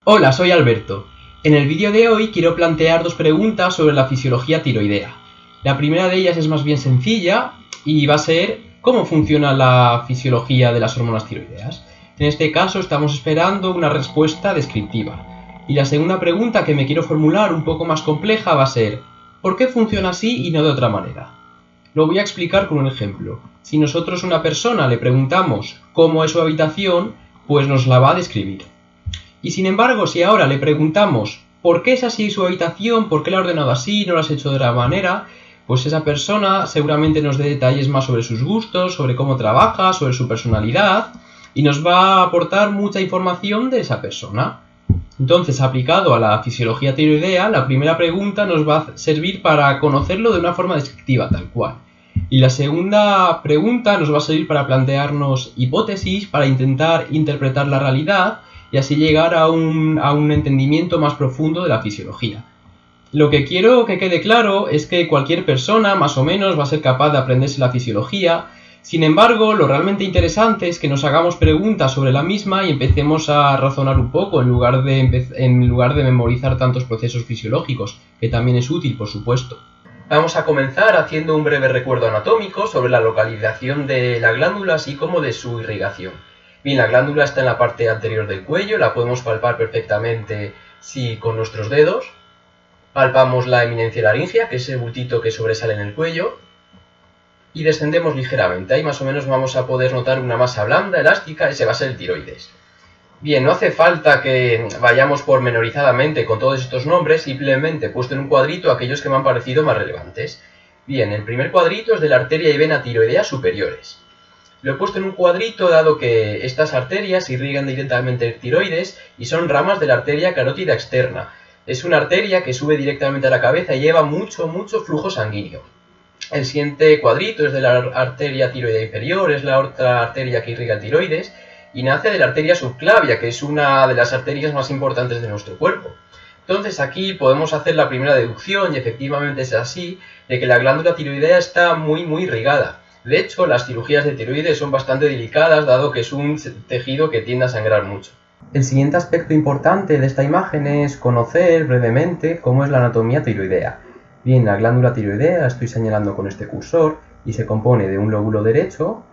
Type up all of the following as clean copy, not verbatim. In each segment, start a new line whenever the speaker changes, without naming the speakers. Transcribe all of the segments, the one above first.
Hola, soy Alberto. En el vídeo de hoy quiero plantear dos preguntas sobre la fisiología tiroidea. La primera de ellas es más bien sencilla y va a ser ¿cómo funciona la fisiología de las hormonas tiroideas? En este caso estamos esperando una respuesta descriptiva. Y la segunda pregunta que me quiero formular, un poco más compleja, va a ser ¿por qué funciona así y no de otra manera? Lo voy a explicar con un ejemplo. Si nosotros a una persona le preguntamos cómo es su habitación, pues nos la va a describir. Y sin embargo, si ahora le preguntamos ¿por qué es así su habitación? ¿Por qué la ha ordenado así? ¿No lo has hecho de otra manera? Pues esa persona seguramente nos dé detalles más sobre sus gustos, sobre cómo trabaja, sobre su personalidad y nos va a aportar mucha información de esa persona. Entonces, aplicado a la fisiología tiroidea, la primera pregunta nos va a servir para conocerlo de una forma descriptiva, tal cual. Y la segunda pregunta nos va a servir para plantearnos hipótesis, para intentar interpretar la realidad y así llegar a un entendimiento más profundo de la fisiología. Lo que quiero que quede claro es que cualquier persona, más o menos, va a ser capaz de aprenderse la fisiología. Sin embargo, lo realmente interesante es que nos hagamos preguntas sobre la misma y empecemos a razonar un poco en lugar de memorizar tantos procesos fisiológicos, que también es útil, por supuesto. Vamos a comenzar haciendo un breve recuerdo anatómico sobre la localización de la glándula, así como de su irrigación. Bien, la glándula está en la parte anterior del cuello, la podemos palpar perfectamente con nuestros dedos. Palpamos la eminencia laríngea, que es el bultito que sobresale en el cuello, y descendemos ligeramente. Ahí más o menos vamos a poder notar una masa blanda, elástica, ese va a ser el tiroides. Bien, no hace falta que vayamos pormenorizadamente con todos estos nombres, simplemente he puesto en un cuadrito aquellos que me han parecido más relevantes. Bien, el primer cuadrito es de la arteria y vena tiroidea superiores. Lo he puesto en un cuadrito dado que estas arterias irrigan directamente el tiroides y son ramas de la arteria carótida externa. Es una arteria que sube directamente a la cabeza y lleva mucho flujo sanguíneo. El siguiente cuadrito es de la arteria tiroidea inferior, es la otra arteria que irriga el tiroides y nace de la arteria subclavia, que es una de las arterias más importantes de nuestro cuerpo. Entonces aquí podemos hacer la primera deducción, y efectivamente es así, de que la glándula tiroidea está muy irrigada. De hecho, las cirugías de tiroides son bastante delicadas, dado que es un tejido que tiende a sangrar mucho. El siguiente aspecto importante de esta imagen es conocer brevemente cómo es la anatomía tiroidea. Bien, la glándula tiroidea la estoy señalando con este cursor y se compone de un lóbulo derecho,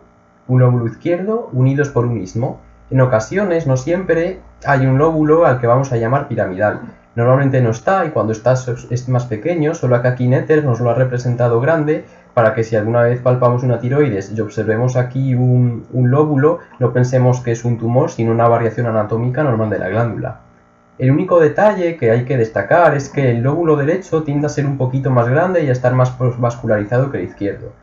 un lóbulo izquierdo, unidos por un istmo. En ocasiones, no siempre, hay un lóbulo al que vamos a llamar piramidal. Normalmente no está y cuando está es más pequeño, solo que aquí Nether nos lo ha representado grande para que si alguna vez palpamos una tiroides y observemos aquí un lóbulo, no pensemos que es un tumor, sino una variación anatómica normal de la glándula. El único detalle que hay que destacar es que el lóbulo derecho tiende a ser un poquito más grande y a estar más vascularizado que el izquierdo.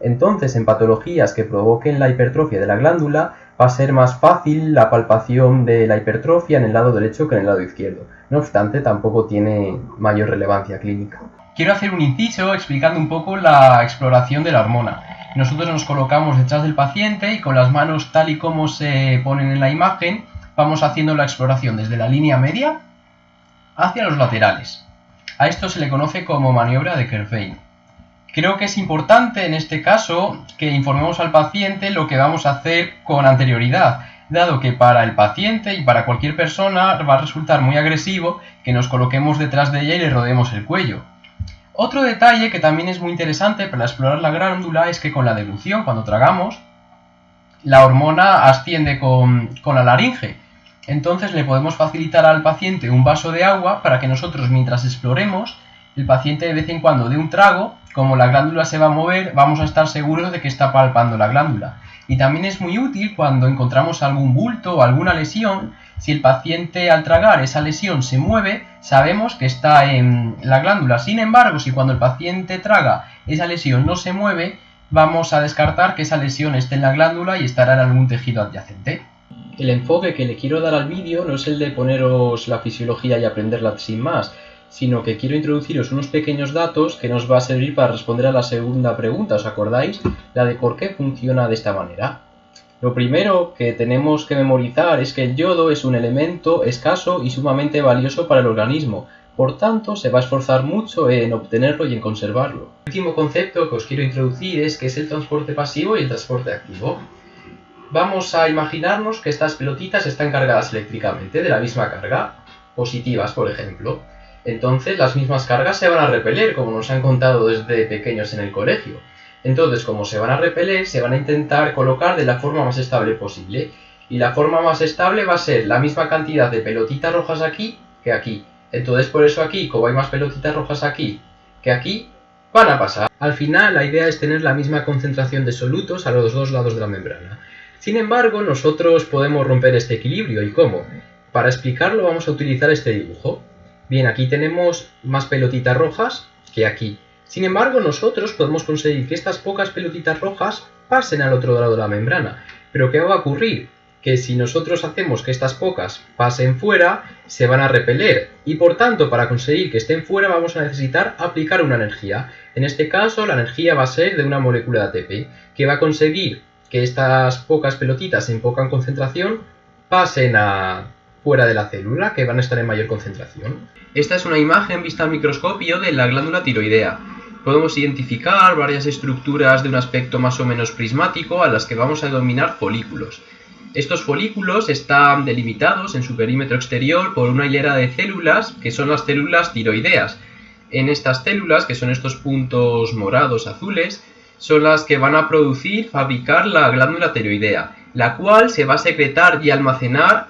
Entonces, en patologías que provoquen la hipertrofia de la glándula, va a ser más fácil la palpación de la hipertrofia en el lado derecho que en el lado izquierdo. No obstante, tampoco tiene mayor relevancia clínica. Quiero hacer un inciso explicando un poco la exploración de la hormona. Nosotros nos colocamos detrás del paciente y con las manos tal y como se ponen en la imagen, vamos haciendo la exploración desde la línea media hacia los laterales. A esto se le conoce como maniobra de Kerr-Vein. Creo que es importante en este caso que informemos al paciente lo que vamos a hacer con anterioridad, dado que para el paciente y para cualquier persona va a resultar muy agresivo que nos coloquemos detrás de ella y le rodeemos el cuello. Otro detalle que también es muy interesante para explorar la glándula es que con la deglución, cuando tragamos, la hormona asciende con la laringe. Entonces le podemos facilitar al paciente un vaso de agua para que nosotros, mientras exploremos, el paciente de vez en cuando dé un trago. Como la glándula se va a mover, vamos a estar seguros de que está palpando la glándula. Y también es muy útil cuando encontramos algún bulto o alguna lesión. Si el paciente al tragar esa lesión se mueve, sabemos que está en la glándula. Sin embargo, si cuando el paciente traga esa lesión no se mueve, vamos a descartar que esa lesión esté en la glándula y estará en algún tejido adyacente. El enfoque que le quiero dar al vídeo no es el de poneros la fisiología y aprenderla sin más, sino que quiero introduciros unos pequeños datos que nos va a servir para responder a la segunda pregunta, ¿os acordáis? La de por qué funciona de esta manera. Lo primero que tenemos que memorizar es que el yodo es un elemento escaso y sumamente valioso para el organismo, por tanto se va a esforzar mucho en obtenerlo y en conservarlo. El último concepto que os quiero introducir es que es el transporte pasivo y el transporte activo. Vamos a imaginarnos que estas pelotitas están cargadas eléctricamente de la misma carga. positivas, por ejemplo. Entonces las mismas cargas se van a repeler, como nos han contado desde pequeños en el colegio. Entonces, como se van a repeler, se van a intentar colocar de la forma más estable posible. Y la forma más estable va a ser la misma cantidad de pelotitas rojas aquí que aquí. Entonces, por eso aquí, como hay más pelotitas rojas aquí que aquí, van a pasar. Al final, la idea es tener la misma concentración de solutos a los dos lados de la membrana. Sin embargo, nosotros podemos romper este equilibrio. ¿Y cómo? Para explicarlo vamos a utilizar este dibujo. Bien, aquí tenemos más pelotitas rojas que aquí. Sin embargo, nosotros podemos conseguir que estas pocas pelotitas rojas pasen al otro lado de la membrana. ¿Pero qué va a ocurrir? Que si nosotros hacemos que estas pocas pasen fuera, se van a repeler. Y por tanto, para conseguir que estén fuera, vamos a necesitar aplicar una energía. En este caso, la energía va a ser de una molécula de ATP, que va a conseguir que estas pocas pelotitas en poca concentración pasen fuera de la célula, que van a estar en mayor concentración. Esta es una imagen vista al microscopio de la glándula tiroidea. Podemos identificar varias estructuras de un aspecto más o menos prismático a las que vamos a denominar folículos. Estos folículos están delimitados en su perímetro exterior por una hilera de células que son las células tiroideas. En estas células, que son estos puntos morados azules, son las que van a fabricar la glándula tiroidea, la cual se va a secretar y almacenar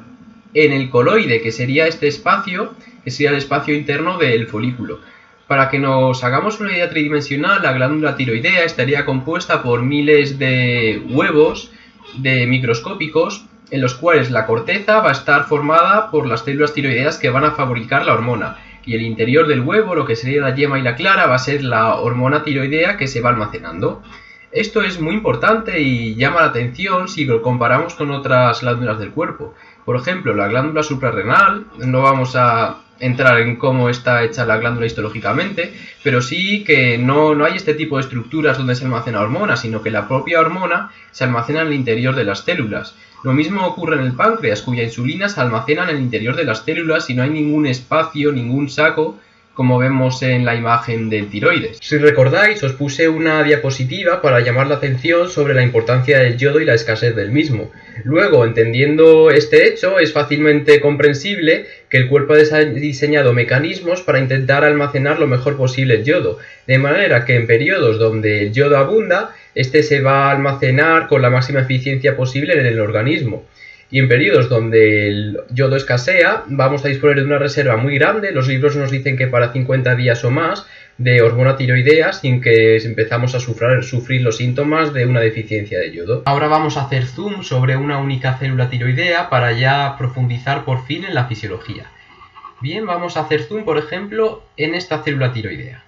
en el coloide, que sería este espacio, que sería el espacio interno del folículo. Para que nos hagamos una idea tridimensional, la glándula tiroidea estaría compuesta por miles de huevos microscópicos, en los cuales la corteza va a estar formada por las células tiroideas que van a fabricar la hormona, y el interior del huevo, lo que sería la yema y la clara, va a ser la hormona tiroidea que se va almacenando. Esto es muy importante y llama la atención si lo comparamos con otras glándulas del cuerpo. Por ejemplo, la glándula suprarrenal, no vamos a entrar en cómo está hecha la glándula histológicamente, pero sí que no hay este tipo de estructuras donde se almacena hormona, sino que la propia hormona se almacena en el interior de las células. Lo mismo ocurre en el páncreas, cuya insulina se almacena en el interior de las células y no hay ningún espacio, ningún saco, como vemos en la imagen del tiroides. Si recordáis, os puse una diapositiva para llamar la atención sobre la importancia del yodo y la escasez del mismo. Luego, entendiendo este hecho, es fácilmente comprensible que el cuerpo ha diseñado mecanismos para intentar almacenar lo mejor posible el yodo, de manera que en periodos donde el yodo abunda, este se va a almacenar con la máxima eficiencia posible en el organismo. Y en periodos donde el yodo escasea, vamos a disponer de una reserva muy grande. Los libros nos dicen que para 50 días o más de hormona tiroidea, sin que empezamos a sufrir los síntomas de una deficiencia de yodo. Ahora vamos a hacer zoom sobre una única célula tiroidea para ya profundizar por fin en la fisiología. Bien, vamos a hacer zoom, por ejemplo, en esta célula tiroidea.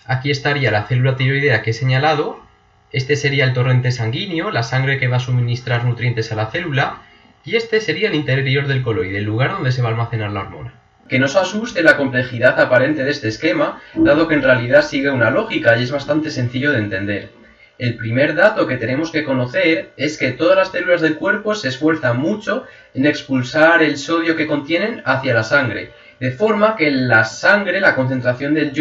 Aquí estaría la célula tiroidea que he señalado. Este sería el torrente sanguíneo, la sangre que va a suministrar nutrientes a la célula, y este sería el interior del coloide, el lugar donde se va a almacenar la hormona. Que no os asuste la complejidad aparente de este esquema, dado que en realidad sigue una lógica y es bastante sencillo de entender. El primer dato que tenemos que conocer es que todas las células del cuerpo se esfuerzan mucho en expulsar el sodio que contienen hacia la sangre, de forma que en la sangre la concentración del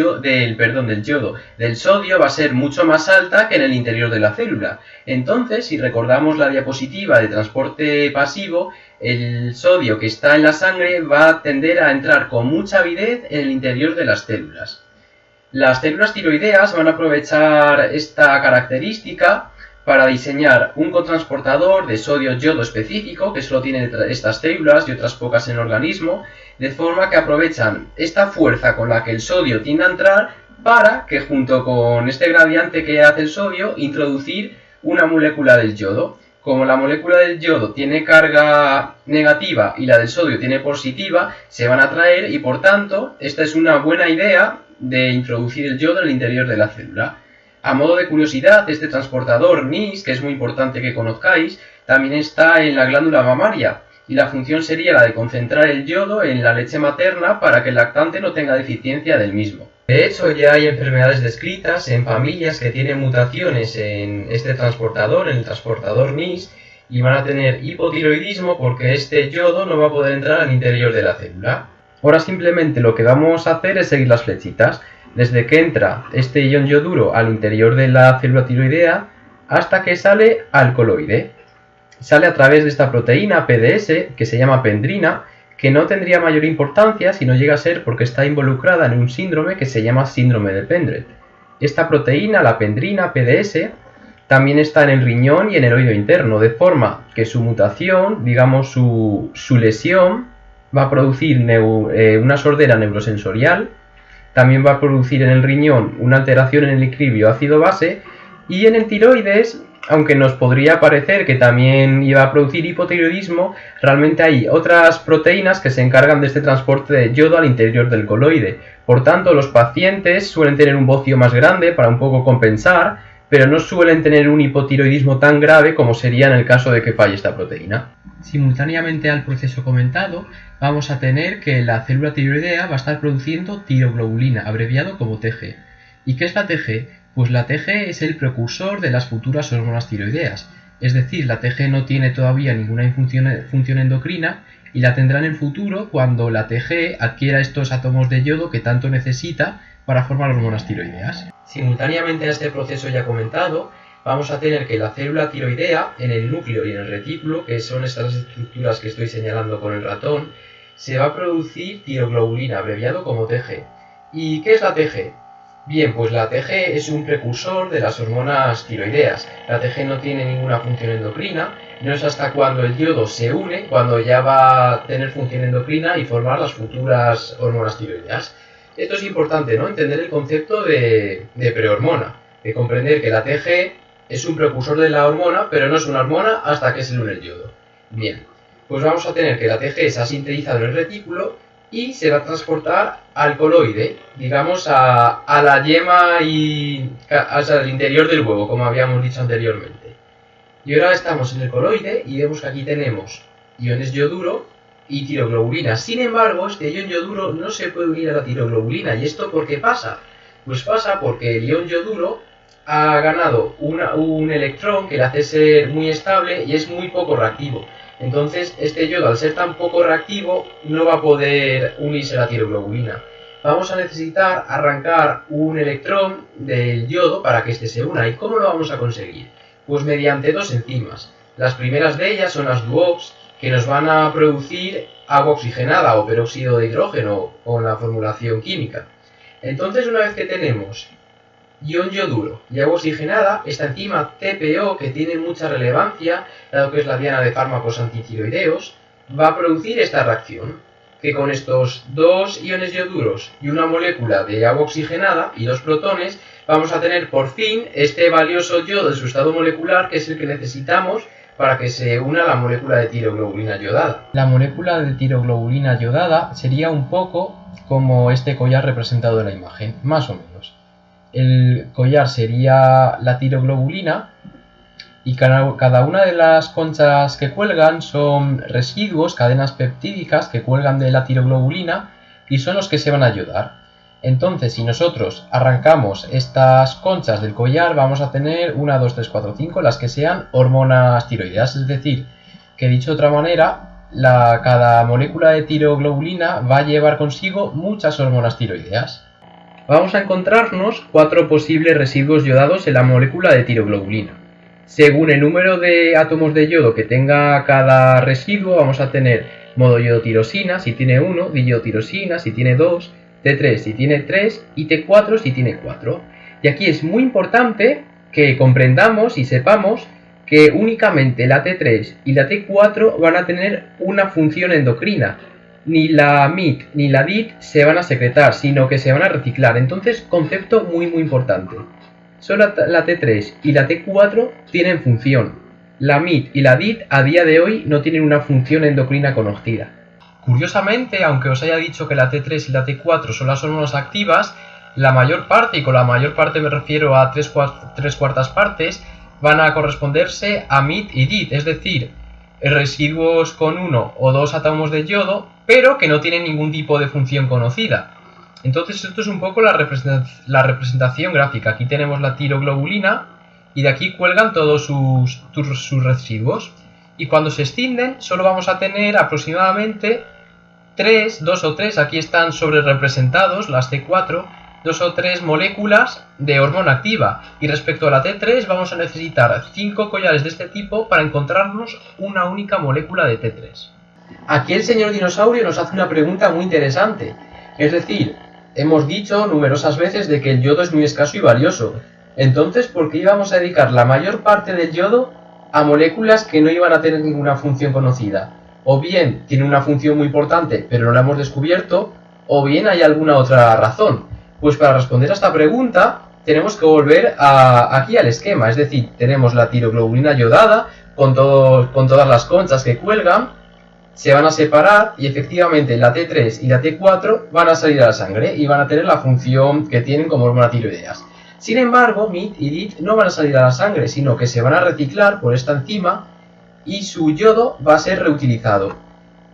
sodio va a ser mucho más alta que en el interior de la célula. Entonces, si recordamos la diapositiva de transporte pasivo, el sodio que está en la sangre va a tender a entrar con mucha avidez en el interior de las células. Las células tiroideas van a aprovechar esta característica para diseñar un cotransportador de sodio-yodo específico, que solo tienen estas células y otras pocas en el organismo, de forma que aprovechan esta fuerza con la que el sodio tiende a entrar para que junto con este gradiente que hace el sodio, introducir una molécula del yodo. Como la molécula del yodo tiene carga negativa y la del sodio tiene positiva, se van a atraer y por tanto esta es una buena idea de introducir el yodo en el interior de la célula. A modo de curiosidad, este transportador NIS, que es muy importante que conozcáis, también está en la glándula mamaria y la función sería la de concentrar el yodo en la leche materna para que el lactante no tenga deficiencia del mismo. De hecho, ya hay enfermedades descritas en familias que tienen mutaciones en este transportador, en el transportador NIS, y van a tener hipotiroidismo porque este yodo no va a poder entrar al interior de la célula. Ahora simplemente lo que vamos a hacer es seguir las flechitas, desde que entra este ion yoduro al interior de la célula tiroidea hasta que sale al coloide. Sale a través de esta proteína PDS, que se llama pendrina, que no tendría mayor importancia si no llega a ser porque está involucrada en un síndrome que se llama síndrome de Pendred. Esta proteína, la pendrina PDS, también está en el riñón y en el oído interno, de forma que su mutación, digamos su lesión, va a producir una sordera neurosensorial, también va a producir en el riñón una alteración en el equilibrio ácido-base, y en el tiroides, aunque nos podría parecer que también iba a producir hipotiroidismo, realmente hay otras proteínas que se encargan de este transporte de yodo al interior del coloide. Por tanto, los pacientes suelen tener un bocio más grande para un poco compensar, pero no suelen tener un hipotiroidismo tan grave como sería en el caso de que falle esta proteína. Simultáneamente al proceso comentado, vamos a tener que la célula tiroidea va a estar produciendo tiroglobulina, abreviado como TG. ¿Y qué es la TG? Pues la TG es el precursor de las futuras hormonas tiroideas, es decir, la TG no tiene todavía ninguna función endocrina y la tendrá en el futuro cuando la TG adquiera estos átomos de yodo que tanto necesita para formar hormonas tiroideas. Simultáneamente a este proceso ya comentado, vamos a tener que la célula tiroidea, en el núcleo y en el retículo, que son estas estructuras que estoy señalando con el ratón, se va a producir tiroglobulina, abreviado como TG. ¿Y qué es la TG? Bien, pues la TG es un precursor de las hormonas tiroideas. La TG no tiene ninguna función endocrina, no es hasta cuando el yodo se une, cuando ya va a tener función endocrina y formar las futuras hormonas tiroideas. Esto es importante, ¿no? Entender el concepto de prehormona, de comprender que la TG es un precursor de la hormona, pero no es una hormona hasta que se le une el yodo. Bien, pues vamos a tener que la TG se ha sintetizado en el retículo y se va a transportar al coloide, digamos a la yema y al interior del huevo, como habíamos dicho anteriormente. Y ahora estamos en el coloide y vemos que aquí tenemos iones yoduro y tiroglobulina. Sin embargo, este ion yoduro no se puede unir a la tiroglobulina. ¿Y esto por qué pasa? Pues pasa porque el ion yoduro ha ganado un electrón que le hace ser muy estable y es muy poco reactivo. Entonces, este yodo, al ser tan poco reactivo, no va a poder unirse a la tiroglobulina. Vamos a necesitar arrancar un electrón del yodo para que este se una. ¿Y cómo lo vamos a conseguir? Pues mediante dos enzimas. Las primeras de ellas son las DUOX, que nos van a producir agua oxigenada o peróxido de hidrógeno con la formulación química. Entonces, una vez que tenemos ion yoduro y agua oxigenada, esta enzima TPO, que tiene mucha relevancia, dado que es la diana de fármacos antitiroideos, va a producir esta reacción, que con estos dos iones yoduros y una molécula de agua oxigenada y dos protones, vamos a tener por fin este valioso yodo de su estado molecular, que es el que necesitamos para que se una la molécula de tiroglobulina yodada. La molécula de tiroglobulina yodada sería un poco como este collar representado en la imagen, más o menos. El collar sería la tiroglobulina y cada una de las conchas que cuelgan son residuos, cadenas peptídicas que cuelgan de la tiroglobulina y son los que se van a ayudar. Entonces, si nosotros arrancamos estas conchas del collar, vamos a tener 1, 2, 3, 4, 5, las que sean hormonas tiroideas. Es decir, que dicho de otra manera, cada molécula de tiroglobulina va a llevar consigo muchas hormonas tiroideas. Vamos a encontrarnos 4 posibles residuos yodados en la molécula de tiroglobulina. Según el número de átomos de yodo que tenga cada residuo, vamos a tener monoyodotirosina si tiene 1, diyodotirosina si tiene 2, T3 si tiene 3 y T4 si tiene 4. Y aquí es muy importante que comprendamos y sepamos que únicamente la T3 y la T4 van a tener una función endocrina. Ni la MIT ni la DIT se van a secretar, sino que se van a reciclar. Entonces, concepto muy importante. Solo la T3 y la T4 tienen función. La MIT y la DIT a día de hoy no tienen una función endocrina conocida. Curiosamente, aunque os haya dicho que la T3 y la T4 son las hormonas activas, la mayor parte, y con la mayor parte me refiero a 3/4 partes, van a corresponderse a MIT y DIT, es decir, residuos con 1 o 2 átomos de yodo, pero que no tienen ningún tipo de función conocida. Entonces esto es un poco la representación gráfica. Aquí tenemos la tiroglobulina y de aquí cuelgan todos sus residuos. Y cuando se extienden solo vamos a tener aproximadamente 2 o 3, aquí están sobre representados las T4, 2 o 3 moléculas de hormona activa. Y respecto a la T3 vamos a necesitar 5 collares de este tipo para encontrarnos una única molécula de T3. Aquí el señor dinosaurio nos hace una pregunta muy interesante. Es decir, hemos dicho numerosas veces de que el yodo es muy escaso y valioso. Entonces, ¿por qué íbamos a dedicar la mayor parte del yodo a moléculas que no iban a tener ninguna función conocida? O bien tiene una función muy importante, pero no la hemos descubierto, o bien hay alguna otra razón. Pues para responder a esta pregunta, tenemos que volver aquí al esquema, es decir, tenemos la tiroglobulina yodada con todas las conchas que cuelgan, se van a separar y efectivamente la T3 y la T4 van a salir a la sangre y van a tener la función que tienen como hormonas tiroideas. Sin embargo, MIT y DIT no van a salir a la sangre, sino que se van a reciclar por esta enzima y su yodo va a ser reutilizado.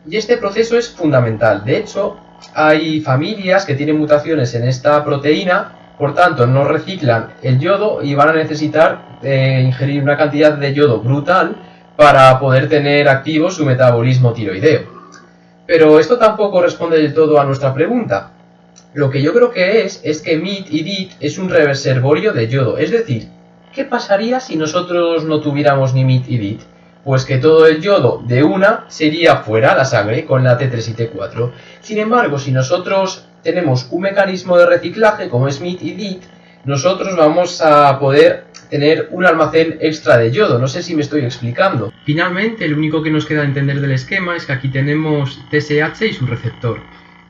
Y este proceso es fundamental. De hecho, hay familias que tienen mutaciones en esta proteína, por tanto no reciclan el yodo y van a necesitar ingerir una cantidad de yodo brutal para poder tener activo su metabolismo tiroideo. Pero esto tampoco responde del todo a nuestra pregunta. Lo que yo creo que es que MIT y DIT es un reservorio de yodo. Es decir, ¿qué pasaría si nosotros no tuviéramos ni MIT y DIT? Pues que todo el yodo de una se iría fuera a la sangre con la T3 y T4. Sin embargo, si nosotros tenemos un mecanismo de reciclaje como es MIT y DIT, nosotros vamos a poder tener un almacén extra de yodo. No sé si me estoy explicando. Finalmente, lo único que nos queda entender del esquema es que aquí tenemos TSH y su receptor.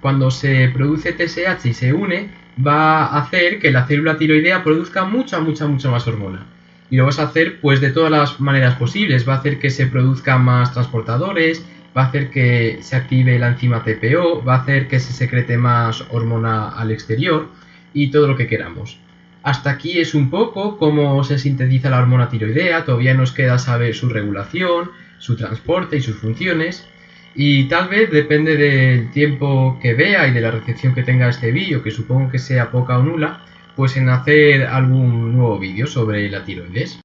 Cuando se produce TSH y se une, va a hacer que la célula tiroidea produzca mucha más hormona. Y lo vas a hacer pues de todas las maneras posibles. Va a hacer que se produzcan más transportadores, va a hacer que se active la enzima TPO, va a hacer que se secrete más hormona al exterior y todo lo que queramos. Hasta aquí es un poco cómo se sintetiza la hormona tiroidea. Todavía nos queda saber su regulación, su transporte y sus funciones. Y tal vez depende del tiempo que vea y de la recepción que tenga este vídeo, que supongo que sea poca o nula, pues en hacer algún nuevo vídeo sobre la tiroides.